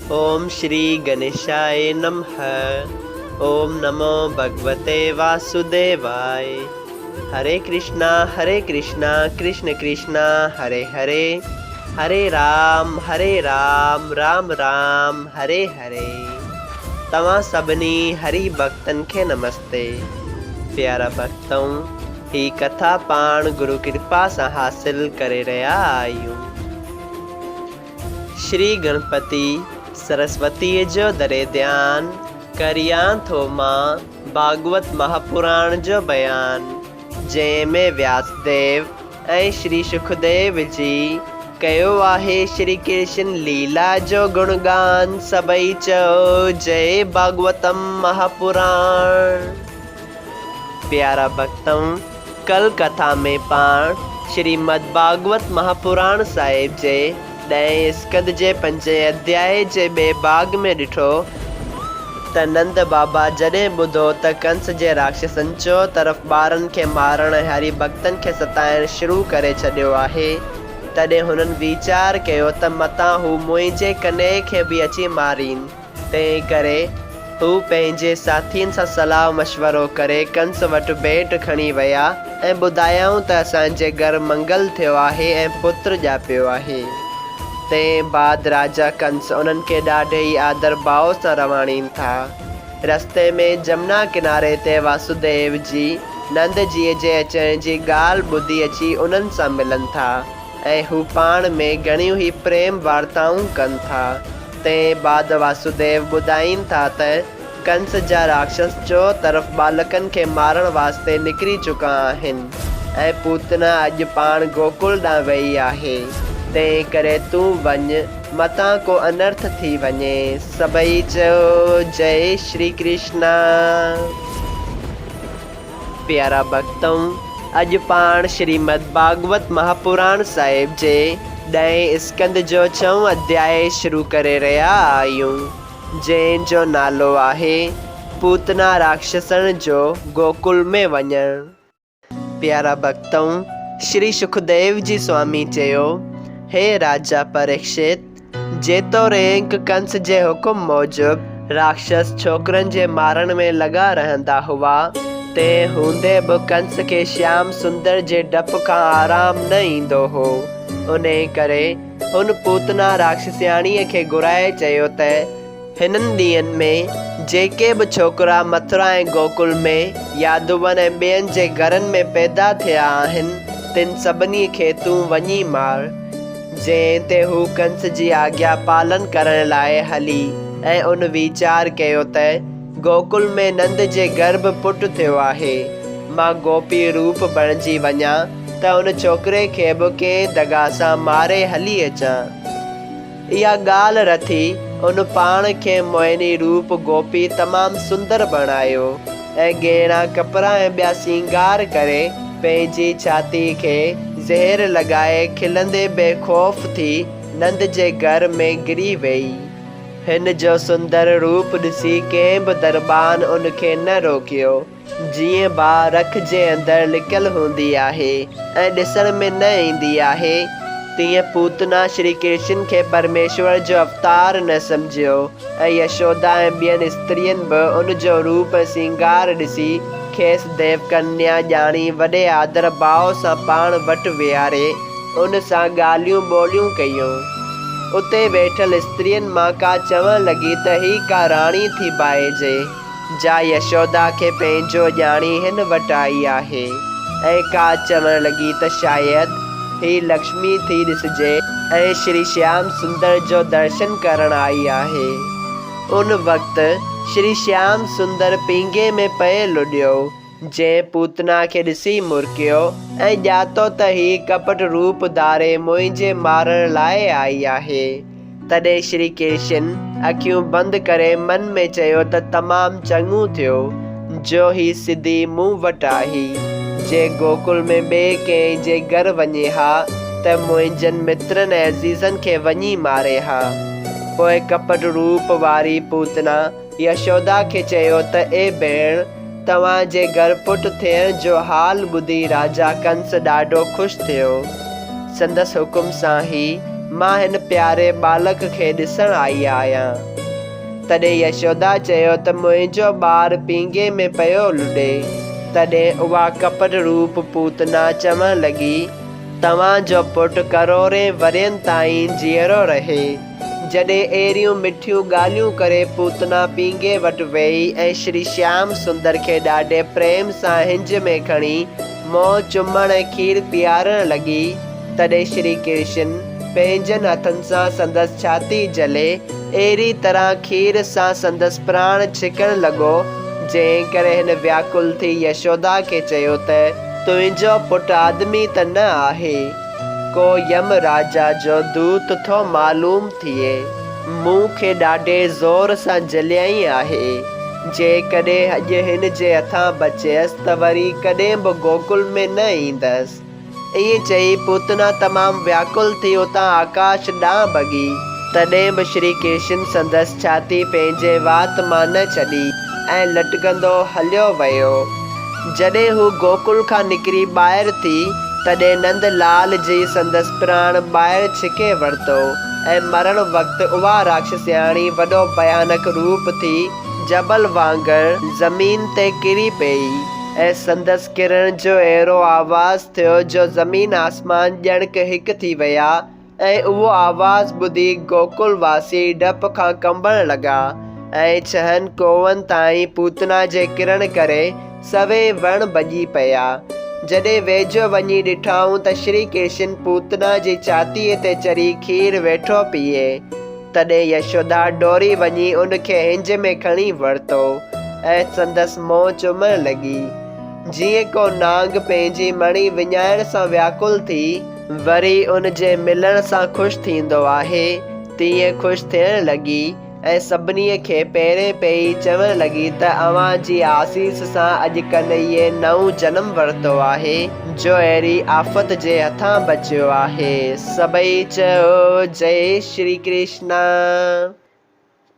ओम श्री गणेशाय नमः। ओम नमो भगवते वासुदेवाय। हरे कृष्णा कृष्ण कृष्ण हरे हरे, हरे राम राम राम हरे हरे। तव्हां सभिनी हरि भक्तन खे नमस्ते। प्यारा भक्तों, ही कथा पाण गुरु कृपा सां हासिल करे रहिया आहियूं। श्री गणपति सरस्वती जो दरे ध्यान करियां थो मां भागवत महापुराण जो बयान, जंहिंमें व्यासदेव ऐं श्री सुखदेव जी कयो आहे श्री कृष्ण लीला जो गुणगान। सभई चओ जय भागवतम महापुराण। प्यारा भक्तों, कल कथा में पाण श्रीमद् भागवत महापुराण साहिब जे 10 स्कंद जे 5 अध्याय जे 2 भाग में ॾिठो त नंद बाबा जॾहिं ॿुधो त कंस जे राक्षसनि चो तरफ़ ॿारनि खे मारण हरि भक्तनि खे सताइण शुरू करे छॾियो आहे, तॾहिं हुननि वीचार कयो त मतां हू मुंहिंजे कन्हे खे बि अची मारीनि। तंहिं करे हू पंहिंजे साथियुनि सां सलाह मशवरो करे कंस वटि भेंट खणी विया ऐं ॿुधायऊं त असांजे घर मंगल थियो आहे ऐं पुत्र ॼापियो आहे। तंहिं बाद राजा कंस उन्हनि खे ॾाढे ई आदर भाव सां रवाड़ीनि था। रस्ते में जमुना किनारे ते वासुदेव जी नंद जीअ जे अचण जी ॻाल्हि ॿुधी अची उन्हनि सां मिलनि था ऐं हू पाण में घणियूं ई प्रेम वार्ताऊं कनि था। तंहिं बाद वासुदेव ॿुधाइनि था त कंस जा राक्षस जो तरफ़ बालकनि खे मारण वास्ते निकिरी चुका आहिनि ऐं पूतना अॼु पाण गोकुल ॾांहुं वई आहे। तंहिं करे तूं वञ, मतां को अनर्थ थी वञे। सभई चओ जय श्री कृष्ण। प्यारा भक्तों, अॼु पाण श्रीमद् भागवत महापुराण साहिब जे 10 स्कंद जो 6 अध्याय शुरू करे रहिया आहियूं, जंहिंजो नालो आहे पूतना राक्षसनि जो गोकुल में वञणु। प्यारा भक्तों, श्री सुखदेव जी स्वामी चयो, हे राजा परीक्षित, जेतोणीकि कंस जे हुकुम मूजिब राक्षस छोकरनि जे मारण में लॻा रहंदा हुआ, तंहिं हूंदे बि कंस खे श्याम सुंदर जे डप खां आराम न ईंदो हो। उन करे हुन पूतना राक्षसियाणीअ खे घुराए चयो त हिननि ॾींहंनि में जेके बि छोकिरा मथुरा ऐं गोकुल में यादवनि ऐं ॿियनि जे घरनि में पैदा थिया आहिनि, तिन सभिनी खे तूं वञी मार। जंहिं ते हू कंस जी आज्ञा पालन करण लाइ हली ऐं उन वीचार कयो त गोकुल में नंद जे गर्भ पुट थियो आहे, मां गोपी रूप बणिजी वञा त उन छोकिरे खे बि कंहिं दगा सां मारे हली अचां। इहा ॻाल्हि रथी उन पाण खे मोहिनी रूप गोपी तमामु सुंदर बणायो ऐं गहना कपिड़ा ऐं ॿिया सिंगार करे पंहिंजी छाती खे ज़हर लॻाए खिलंदे बेखौफ़ थी नंद जे घर में गिरी वई। हिन जो सुंदर रूप ॾिसी कंहिं बि दरबान उन खे न रोकियो। जीअं भाउ रख जे अंदरि लिकियल हूंदी आहे ऐं ॾिसण में न ईंदी आहे, तीअं पूतना श्री कृष्ण खे परमेश्वर जो अवतार न सम्झियो ऐं यशोदा ऐं ॿियनि स्त्रियुनि बि उन जो रूप ऐं सिंगार ॾिसी खेसि देव कन्या ॼाणी वॾे आदर भाव सां पाण वटि विहारे उन सां ॻाल्हियूं ॿोलियूं कयूं। उते वेठल स्त्रियुनि मां का चवण लॻी त ही का राणी थी बाहिजे, जा यशोदा खे पंहिंजो ॼाणी हिन वटि आई आहे, ऐं का चवण लॻी त शायदि ही लक्ष्मी थी ॾिसिजे ऐं श्री श्याम सुंदर जो दर्शन करण आई आहे। उन वक़्तु श्री श्याम सुंदर पींगे में पए लुॾियो, जंहिं पूतना खे ॾिसी मुरकियो ऐं ॼातो त ही कपट रूप धारे मुंहिंजे मारण लाइ आई आहे। तॾहिं श्री कृष्ण अखियूं बंदि करे मन में चयो त तमामु चङो थियो जो ही सिधी मूं वटि आई। जे गोकुल में ॿिए कंहिं जे घर वञे हा त मुंहिंजनि मित्रनि ऐं अज़ीज़नि खे वञी मारे हा। पोइ कपट रूप वारी पूतना यशोदा खे चयो त ए भेण, तव्हांजे घर पुट थियण जो हाल ॿुधी राजा कंस ॾाढो ख़ुशि थियो। संदसि हुकुम सां ही मां हिन प्यारे बालक खे ॾिसण आई आहियां। तॾहिं यशोदा चयो त मुंहिंजो ॿारु पींघे में पियो लुॾे। तॾहिं उहा कपट रूप पूतना चवण लॻी, तव्हांजो पुटु करोड़े वरियनि ताईं जीअरो रहे। जॾहिं अहिड़ियूं मिठियूं ॻाल्हियूं करे पूतना पींघे वटि वेही ऐं श्री श्याम सुंदर खे ॾाढे प्रेम सां हिंज में खणी मुंहुं चुमण ऐं खीर पीआरण लॻी, तॾहिं श्री कृष्ण पंहिंजनि हथनि सां संदसि छाती जले अहिड़ी तरह खीर सां संदसि प्राण छिकण लॻो, जंहिं करे हिन व्याकुल थी यशोदा खे चयो त तुंहिंजो पुटु आदमी त न आहे, को यम राजा जो दूत थो मालूम थिए। मूंखे ॾाढे ज़ोर सां जलियाई आहे। जेकॾहिं अॼु हिन जे हथां बचियसि त वरी कॾहिं बि गोकुल में न ईंदसि। ईअं चई पूतना तमामु व्याकुल थी उतां आकाश ॾांहुं भॻी। तॾहिं बि श्री कृष्ण संदसि छाती पंहिंजे वात मां न छॾी ऐं लटकंदो हलियो वियो। जॾहिं हू गोकुल खां निकिरी ॿाहिरि थी, तॾहिं नंद लाल जी संदसि प्राण ॿाहिरि छिके वरितो ऐं मरण वक़्तु उहा राक्षसियाणी वॾो भयानक रूप थी जबल वांगुरु ज़मीन ते किरी पई ऐं संदसि किरण जो अहिड़ो आवाज़ थियो जो ज़मीन आसमान ॼणक हिकु थी विया ऐं उहो आवाज़ ॿुधी गोकुल वासी डप खां कंबण लॻा ऐं 6 कोवनि ताईं पूतना जे किरण करे सवे वण भॼी पिया। जॾहिं वेझो वञी ॾिठाऊं त श्री कृष्ण पूतना जी छातीअ ते चढ़ी खीर वेठो पीए। तॾहिं यशोदा डोरी वञी उनखे हिंज में खणी वरितो ऐं संदसि मुंहुं चुमण लॻी। जीअं को नांग पंहिंजी मणी विञाइण सां व्याकुल थी वरी उन जे मिलण सां ख़ुशि थींदो आहे, तीअं ख़ुशि थियण लॻी ऐं सभिनी खे पहिरें पई चवण लॻी त अव्हां जी आसीस सां अॼु कन्हैये नओं जनमु वरितो आहे जो अहिड़ी आफ़त जे हथां बचियो आहे। सभई चयो जय श्री कृष्ण।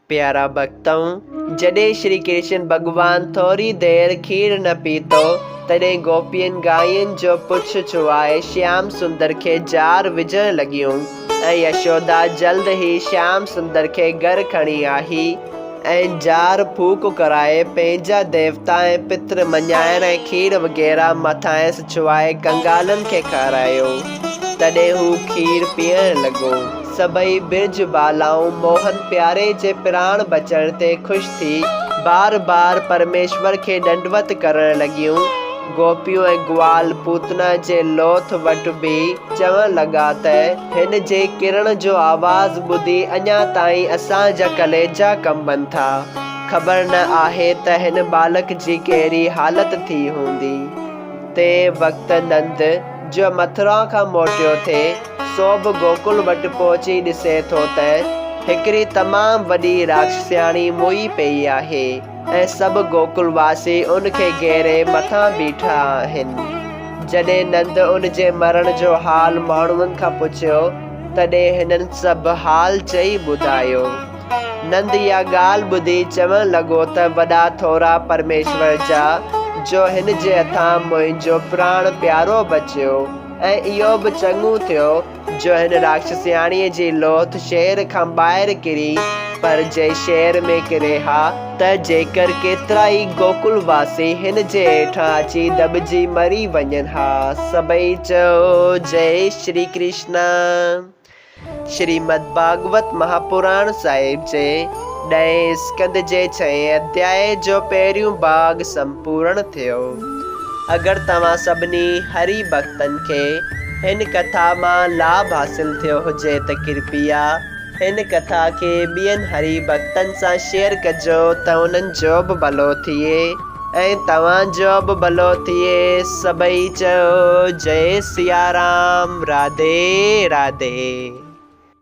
प्यारा भक्तों, जॾहिं श्री कृष्ण भॻवान थोरी देरि खीर न पीतो, तॾहिं गोपियुनि गायनि जो पुछ छुआए श्याम सुंदर खे जार विझण लॻियूं ऐं यशोदा जल्द ई श्याम सुंदर खे घर खणी आई ऐं जार फूक कराए पंहिंजा देवता ऐं पित्र मञाइण ऐं खीर वग़ैरह मथांसि छुआए कंगालनि खे खारायो। तॾहिं हू खीर पीअण लॻो। सभई बिरज बालाऊं मोहन प्यारे जे प्राण बचण ते ख़ुशि थी बार बार परमेश्वर खे दंडवत करण लॻियूं। गोपियूं ऐं ग्वाल पूतना जे लोथ वटि बि चवण लॻा त हिन जे किरण जो आवाज़ ॿुधी अञा ताईं असांजा कलेजा कंबनि था। ख़बर न आहे त हिन बालक जी कहिड़ी हालत थी हूंदी। तंहिं वक़्तु नंद जो मथुरा खां मोटियो थिए सो बि गोकुल वटि पहुची ॾिसे थो त हिकिड़ी तमामु वॾी राक्षसियाणी मुई पई आहे ऐं सभु गोकुलवासी उनखे घेरे मथां बीठा आहिनि। जॾहिं नंद उन जे मरण जो हाल माण्हुनि खां पुछियो, तॾहिं हिननि सभु हाल चई ॿुधायो। नंद इहा ॻाल्हि ॿुधी चवण लॻो त वॾा थोरा परमेश्वर जा जो हिन जे हथां मुंहिंजो प्राण प्यारो बचियो ऐं इहो बि चङो थियो जो हिन राक्षसियाणीअ जी लोथ शहर खां ॿाहिरि किरी, पर जे शहर में किरे हा त जेकर केतिरा ई गोकुलवासी हिन जे हेठां अची दॿिजी मरी वञनि हा। सभई चयो जय श्री कृष्ण। श्रीमद् भागवत महापुराण साहिब जे 10 स्कंद जे 6 अध्याय जो पहिरियों भाग संपूर्ण थियो। अगर तव्हां सभिनी हरि भक्तनि खे हिन कथा मां लाभ हासिल थियो हुजे त कृपया हिन कथा खे ॿियनि हरि भक्तनि सां शेयर कजो त उन्हनि जो बि भलो थिए ऐं तव्हांजो बि भलो थिए। सभई चयो जय सिया राम। राधे राधे।